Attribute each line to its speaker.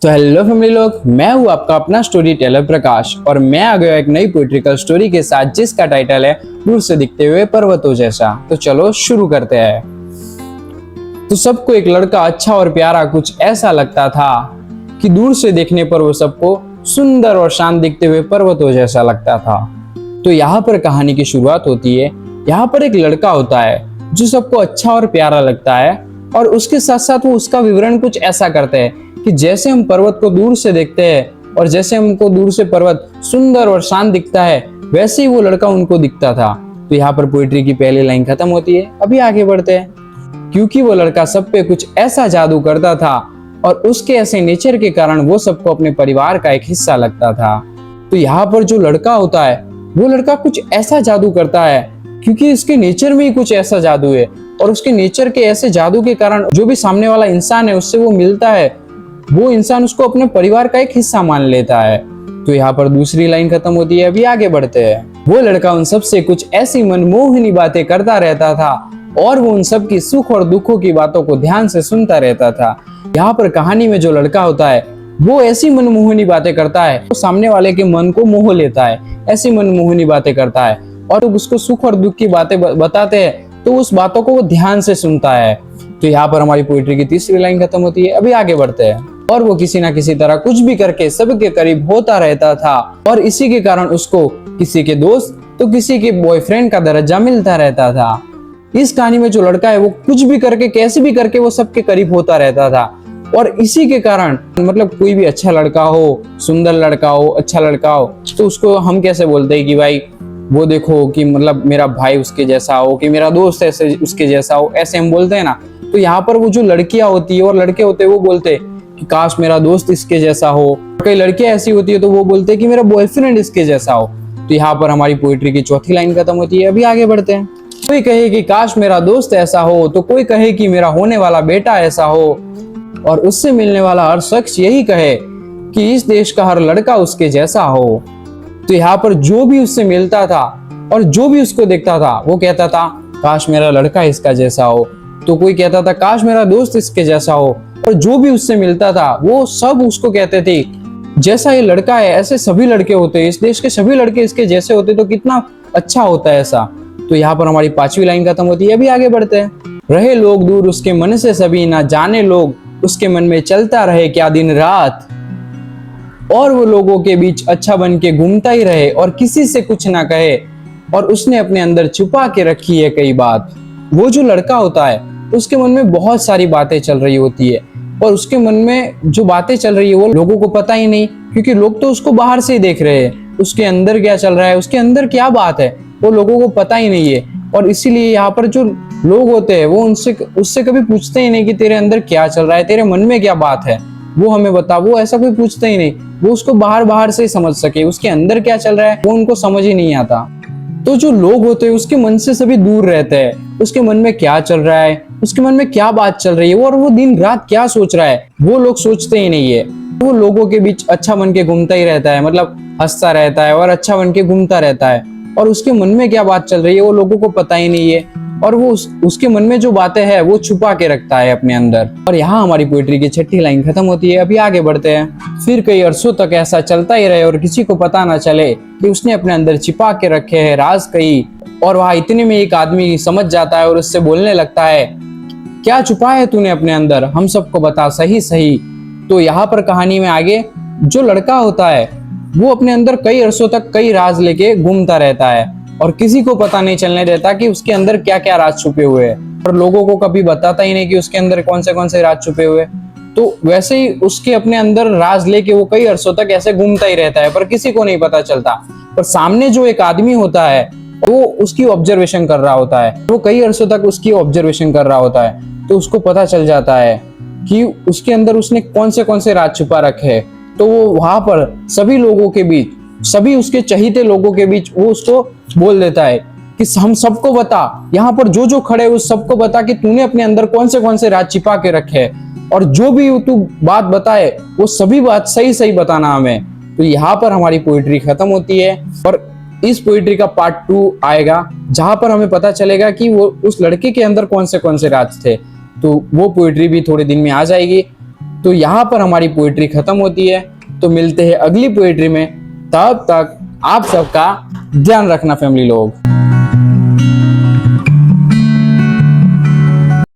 Speaker 1: तो hello family लोग, मैं हूँ आपका अपना स्टोरी टेलर प्रकाश और मैं आ गया एक नई पोएट्रिकल स्टोरी के साथ जिसका टाइटल है दूर से दिखते हुए पर्वतों जैसा। तो चलो शुरू करते हैं। तो सबको एक लड़का अच्छा और प्यारा कुछ ऐसा लगता था कि दूर से देखने पर वो सबको सुंदर और शांत दिखते हुए पर्वतों जैसा लगता था। तो यहाँ पर कहानी की शुरुआत होती है। यहाँ पर एक लड़का होता है जो सबको अच्छा और प्यारा लगता है और उसके साथ साथ वो उसका विवरण कुछ ऐसा करते हैं कि जैसे हम पर्वत को दूर से देखते हैं और जैसे हमको दूर से पर्वत सुंदर और शांत दिखता है वैसे ही वो लड़का उनको दिखता था। तो यहाँ पर पोएट्री की पहली लाइन खत्म होती है। अभी आगे बढ़ते हैं। क्योंकि वो लड़का सब पे कुछ ऐसा जादू करता था और उसके ऐसे नेचर के कारण वो सबको अपने परिवार का एक हिस्सा लगता था। तो यहाँ पर जो लड़का होता है वो लड़का कुछ ऐसा जादू करता है क्योंकि इसके नेचर में ही कुछ ऐसा जादू है और उसके नेचर के ऐसे जादू के कारण जो भी सामने वाला इंसान है उससे वो मिलता है वो इंसान उसको अपने परिवार का एक हिस्सा मान लेता है। तो यहाँ पर दूसरी लाइन खत्म होती है। अभी आगे बढ़ते हैं। वो लड़का उन सब से कुछ ऐसी मनमोहनी बातें करता रहता था और वो उन सब की सुख और दुखों की बातों को ध्यान से सुनता रहता था। यहाँ पर कहानी में जो लड़का होता है वो ऐसी मनमोहनी बातें करता है वो सामने वाले के मन को मोह लेता है, ऐसी मनमोहनी बातें करता है और उसको सुख और दुख की बातें बताते हैं तो उस बातों को वो ध्यान से सुनता है। तो यहाँ पर हमारी पोएट्री की तीसरी लाइन खत्म होती है। अभी आगे बढ़ते हैं। और वो किसी ना किसी तरह कुछ भी करके सबके करीब होता रहता था और इसी के कारण उसको किसी के दोस्त तो किसी के बॉयफ्रेंड का दर्जा मिलता रहता था। इस कहानी में जो लड़का है वो कुछ भी करके कैसे भी करके वो सबके करीब होता रहता था और इसी के कारण मतलब कोई भी अच्छा लड़का हो, सुंदर लड़का हो, अच्छा लड़का हो तो उसको हम कैसे बोलते हैं कि भाई वो देखो कि मतलब मेरा भाई उसके जैसा हो, कि मेरा दोस्त ऐसे उसके जैसा हो, ऐसे हम बोलते हैं ना। तो यहाँ पर वो जो लड़कियां होती है और लड़के होते हैं वो बोलते हैं कि काश मेरा दोस्त इसके जैसा हो। कई लड़कियां ऐसी होती है तो वो बोलते हैं कि मेरा बॉयफ्रेंड इसके जैसा हो। तो यहाँ पर हमारी पोएट्री की चौथी लाइन खत्म होती है। अभी आगे बढ़ते हैं। कोई कहे कि काश मेरा दोस्त ऐसा हो तो कोई कहे कि मेरा होने वाला बेटा ऐसा हो और उससे मिलने वाला हर शख्स यही कहे कि इस देश का हर लड़का उसके जैसा हो। तो यहाँ पर जो भी उससे मिलता था और जो भी उसको देखता था वो कहता था काश मेरा लड़का इसका जैसा हो, तो कोई कहता था काश मेरा दोस्त इसके जैसा हो और जो भी उससे मिलता था वो सब उसको कहते थे जैसा ये लड़का है ऐसे सभी लड़के होते हैं, इस देश के सभी लड़के इसके जैसे होते तो कितना अच्छा होता है ऐसा। तो यहाँ पर हमारी पांचवी लाइन खत्म होती है। अभी आगे बढ़ते हैं। रहे लोग दूर उसके मन से सभी, ना जाने लोग उसके मन में चलता रहे क्या दिन रात, और वो लोगों के बीच अच्छा बन के घूमता ही रहे और किसी से कुछ ना कहे और उसने अपने अंदर छुपा के रखी है कई बात। वो जो लड़का होता है उसके मन में बहुत सारी बातें चल रही होती है और उसके मन में जो बातें चल रही है वो लोगों को पता ही नहीं क्योंकि लोग तो उसको बाहर से ही देख रहे हैं। उसके अंदर क्या चल रहा है, उसके अंदर क्या बात है वो लोगों को पता ही नहीं है और इसीलिए यहाँ पर जो लोग होते हैं वो उससे कभी पूछते ही नहीं कि तेरे अंदर क्या चल रहा है, तेरे मन में क्या बात है, वो हमें बता। वो ऐसा कोई पूछता ही नहीं। वो उसको बाहर से ही समझ सके, उसके अंदर क्या चल रहा है वो उनको समझ ही नहीं आता। तो जो लोग होते हैं उसके मन से सभी दूर रहते हैं। उसके मन में क्या चल रहा है, उसके मन में क्या बात चल रही है और वो दिन रात क्या सोच रहा है वो लोग सोचते ही नहीं है। वो लोगों के बीच अच्छा बन के घूमता ही रहता है, मतलब हंसता रहता है और अच्छा बन के घूमता रहता है और उसके मन में क्या बात चल रही है वो लोगों को पता ही नहीं है और वो उसके मन में जो बातें हैं वो छुपा के रखता है अपने अंदर। और यहाँ हमारी पोएट्री की छठी लाइन खत्म होती है। अभी आगे बढ़ते हैं। फिर कई अरसों तक ऐसा चलता ही रहे और किसी को पता ना चले कि उसने अपने अंदर छिपा के रखे हैं राज कई, और वहां इतने में एक आदमी समझ जाता है और उससे बोलने लगता है क्या छुपा है तूने अपने अंदर, हम सबको बता सही सही। तो यहाँ पर कहानी में आगे जो लड़का होता है वो अपने अंदर कई अरसों तक कई राज लेके घूमता रहता है और किसी को पता नहीं चलने देता कि उसके अंदर क्या क्या राज छुपे हुए हैं और लोगों को कभी बताता ही नहीं कि उसके अंदर कौन से राज छुपे हुए। तो वैसे ही उसके अपने अंदर राज लेके वो कई अरसों तक ऐसे घूमता ही रहता है पर किसी को नहीं पता चलता। पर सामने जो एक आदमी होता है वो उसकी ऑब्जर्वेशन कर रहा होता है, वो कई अरसों तक उसकी ऑब्जर्वेशन कर रहा होता है तो उसको पता चल जाता है कि उसके अंदर उसने कौन से राज छुपा रखे हैं। तो वो वहां पर सभी लोगों के बीच, सभी उसके चहीते लोगों के बीच वो उसको बोल देता है कि हम सबको बता, यहाँ पर जो जो खड़े उस सबको बता कि तूने अपने अंदर कौन से राज छिपा के रखे हैं और जो भी तू बात बताए वो सभी बात सही सही बताना हमें। तो यहाँ पर हमारी पोएट्री खत्म होती है और इस पोएट्री का पार्ट 2 आएगा जहां पर हमें पता चलेगा कि वो उस लड़के के अंदर कौन से राज थे। तो वो पोएट्री भी थोड़े दिन में आ जाएगी। तो यहाँ पर हमारी पोइट्री खत्म होती है। तो मिलते हैं अगली पोइट्री में, तब तक आप सबका ध्यान रखना फैमिली लोग।